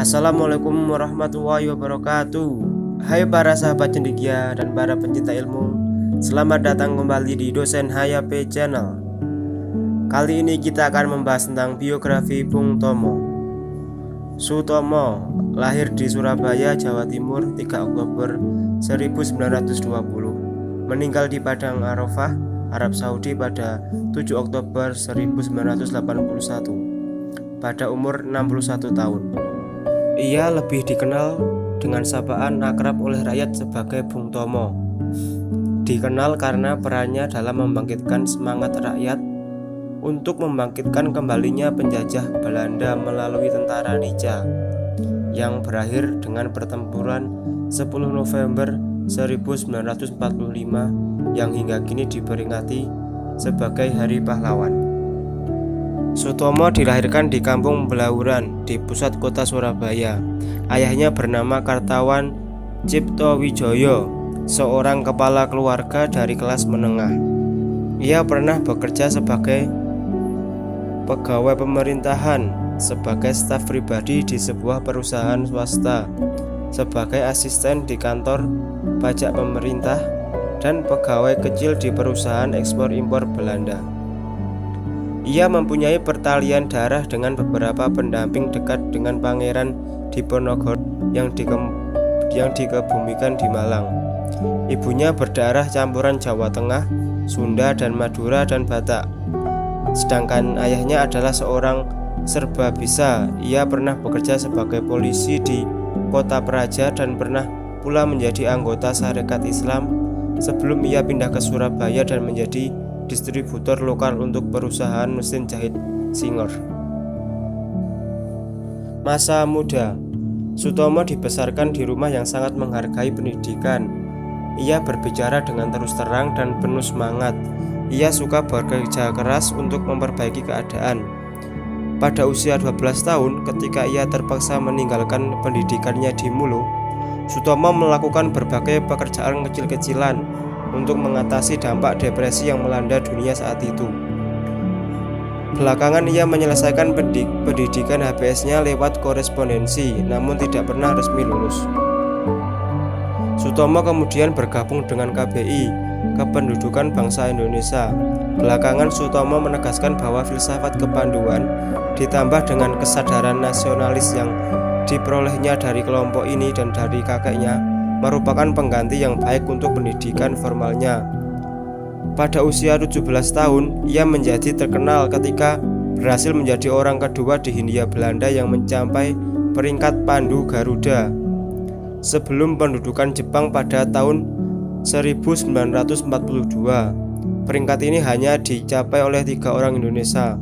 Assalamualaikum warahmatullahi wabarakatuh. Hai para sahabat cendekia dan para pencinta ilmu, selamat datang kembali di Dosen HYP Channel. Kali ini kita akan membahas tentang biografi Bung Tomo. Sutomo lahir di Surabaya, Jawa Timur 3 Oktober 1920. Meninggal di Padang Arafah, Arab Saudi pada 7 Oktober 1981 pada umur 61 tahun. Ia lebih dikenal dengan sapaan akrab oleh rakyat sebagai Bung Tomo. Dikenal karena perannya dalam membangkitkan semangat rakyat untuk membangkitkan kembalinya penjajah Belanda melalui tentara Nica yang berakhir dengan pertempuran 10 November 1945 yang hingga kini diperingati sebagai Hari Pahlawan. Sutomo dilahirkan di Kampung Belauran di pusat kota Surabaya. Ayahnya bernama Kartawan Cipto Wijoyo, seorang kepala keluarga dari kelas menengah. Ia pernah bekerja sebagai pegawai pemerintahan, sebagai staf pribadi di sebuah perusahaan swasta, sebagai asisten di kantor pajak pemerintah, dan pegawai kecil di perusahaan ekspor impor Belanda. Ia mempunyai pertalian darah dengan beberapa pendamping dekat dengan Pangeran Diponegoro yang dikebumikan di Malang. Ibunya berdarah campuran Jawa Tengah, Sunda, dan Madura dan Batak. Sedangkan ayahnya adalah seorang serba bisa. Ia pernah bekerja sebagai polisi di Kota Praja dan pernah pula menjadi anggota Sarekat Islam sebelum ia pindah ke Surabaya dan menjadi distributor lokal untuk perusahaan mesin jahit Singer. Masa muda, Sutomo dibesarkan di rumah yang sangat menghargai pendidikan. Ia berbicara dengan terus terang dan penuh semangat. Ia suka bekerja keras untuk memperbaiki keadaan. Pada usia 12 tahun, ketika ia terpaksa meninggalkan pendidikannya di Mulu, Sutomo melakukan berbagai pekerjaan kecil-kecilan untuk mengatasi dampak depresi yang melanda dunia saat itu. Belakangan ia menyelesaikan pendidikan HBS-nya lewat korespondensi, namun tidak pernah resmi lulus. Sutomo kemudian bergabung dengan KBI, Kependudukan Bangsa Indonesia. Belakangan Sutomo menegaskan bahwa filsafat kepanduan ditambah dengan kesadaran nasionalis yang diperolehnya dari kelompok ini dan dari kakeknya merupakan pengganti yang baik untuk pendidikan formalnya. Pada usia 17 tahun, ia menjadi terkenal ketika berhasil menjadi orang kedua di Hindia Belanda yang mencapai peringkat Pandu Garuda sebelum pendudukan Jepang pada tahun 1942. Peringkat ini hanya dicapai oleh 3 orang Indonesia.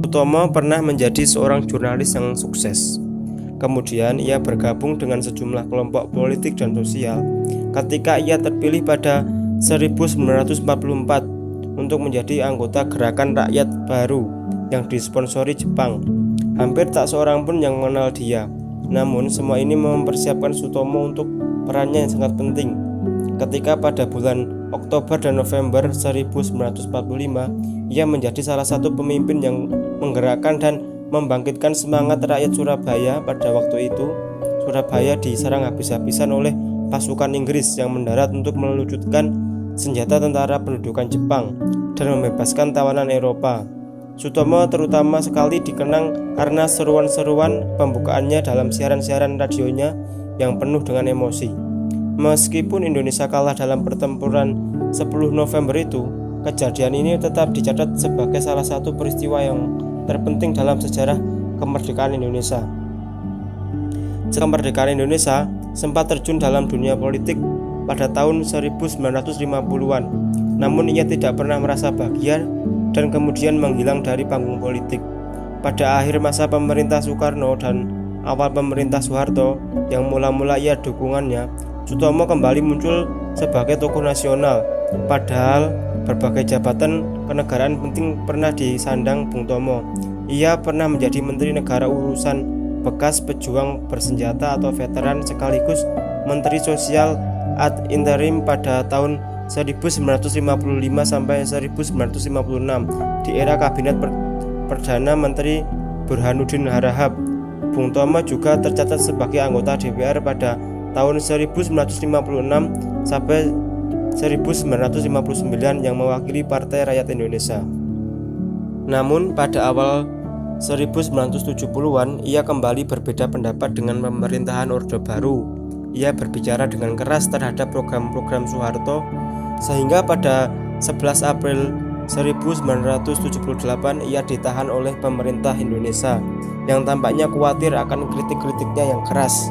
Sutomo pernah menjadi seorang jurnalis yang sukses. Kemudian ia bergabung dengan sejumlah kelompok politik dan sosial ketika ia terpilih pada 1944 untuk menjadi anggota Gerakan Rakyat Baru yang disponsori Jepang. Hampir tak seorang pun yang mengenal dia. Namun semua ini mempersiapkan Sutomo untuk perannya yang sangat penting ketika pada bulan Oktober dan November 1945 ia menjadi salah satu pemimpin yang menggerakkan dan membangkitkan semangat rakyat Surabaya. Pada waktu itu, Surabaya diserang habis-habisan oleh pasukan Inggris yang mendarat untuk meluncurkan senjata tentara pendudukan Jepang dan membebaskan tawanan Eropa. Sutomo terutama sekali dikenang karena seruan-seruan pembukaannya dalam siaran-siaran radionya yang penuh dengan emosi. Meskipun Indonesia kalah dalam pertempuran 10 November itu, kejadian ini tetap dicatat sebagai salah satu peristiwa yang terpenting dalam sejarah kemerdekaan Indonesia. Kemerdekaan Indonesia sempat terjun dalam dunia politik pada tahun 1950-an, namun ia tidak pernah merasa bahagia dan kemudian menghilang dari panggung politik. Pada akhir masa pemerintah Soekarno dan awal pemerintah Soeharto yang mula-mula ia dukungannya, Sutomo kembali muncul sebagai tokoh nasional. Padahal berbagai jabatan kenegaraan penting pernah disandang Bung Tomo. Ia pernah menjadi Menteri Negara Urusan Bekas Pejuang Bersenjata atau veteran sekaligus Menteri Sosial ad interim pada tahun 1955 sampai 1956 di era Kabinet Perdana Menteri Burhanuddin Harahap. Bung Tomo juga tercatat sebagai anggota DPR pada tahun 1956 sampai 1959 yang mewakili Partai Rakyat Indonesia. Namun pada awal 1970-an ia kembali berbeda pendapat dengan pemerintahan Orde Baru. Ia berbicara dengan keras terhadap program-program Soeharto sehingga pada 11 April 1978 ia ditahan oleh pemerintah Indonesia yang tampaknya khawatir akan kritik-kritiknya yang keras.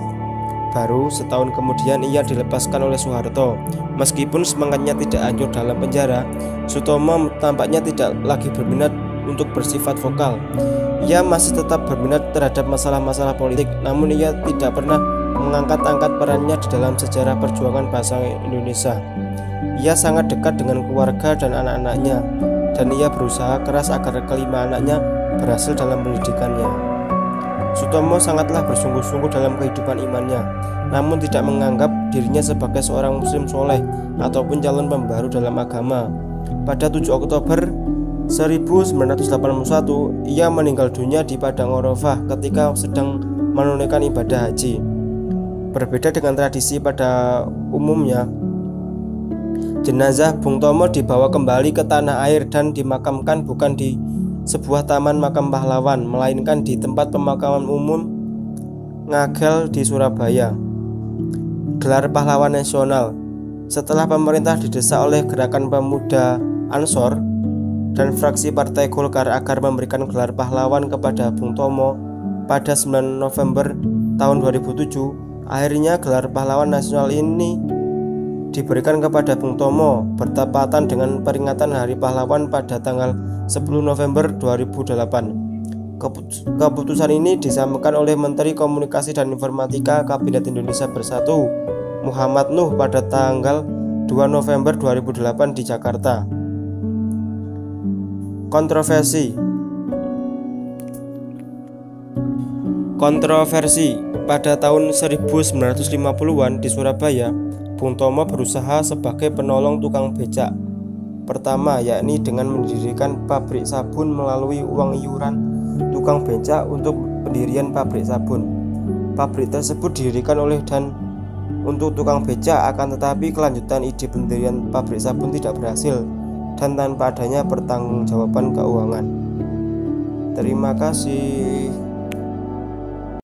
Baru setahun kemudian ia dilepaskan oleh Soeharto. Meskipun semangatnya tidak hancur dalam penjara, Sutomo tampaknya tidak lagi berminat untuk bersifat vokal. Ia masih tetap berminat terhadap masalah-masalah politik, namun ia tidak pernah mengangkat-angkat perannya di dalam sejarah perjuangan bangsa Indonesia. Ia sangat dekat dengan keluarga dan anak-anaknya, dan ia berusaha keras agar kelima anaknya berhasil dalam pendidikannya. Sutomo sangatlah bersungguh-sungguh dalam kehidupan imannya, namun tidak menganggap dirinya sebagai seorang muslim soleh ataupun calon pembaru dalam agama. Pada 7 Oktober 1981, ia meninggal dunia di Padang Arafah ketika sedang menunaikan ibadah haji. Berbeda dengan tradisi pada umumnya, jenazah Bung Tomo dibawa kembali ke tanah air dan dimakamkan bukan di sebuah taman makam pahlawan, melainkan di tempat pemakaman umum Ngagel di Surabaya. Gelar pahlawan nasional. Setelah pemerintah didesak oleh gerakan pemuda Ansor dan fraksi Partai Golkar agar memberikan gelar pahlawan kepada Bung Tomo pada 9 November tahun 2007, akhirnya gelar pahlawan nasional ini diberikan kepada Bung Tomo bertepatan dengan peringatan Hari Pahlawan pada tanggal 10 November 2008. Keputusan ini disampaikan oleh Menteri Komunikasi dan Informatika Kabinet Indonesia Bersatu Muhammad Nuh pada tanggal 2 November 2008 di Jakarta. Kontroversi pada tahun 1950-an di Surabaya, Bung Tomo berusaha sebagai penolong tukang becak pertama, yakni dengan mendirikan pabrik sabun melalui uang iuran tukang becak untuk pendirian pabrik sabun. Pabrik tersebut didirikan oleh dan untuk tukang becak, akan tetapi kelanjutan ide pendirian pabrik sabun tidak berhasil dan tanpa adanya pertanggungjawaban keuangan. Terima kasih.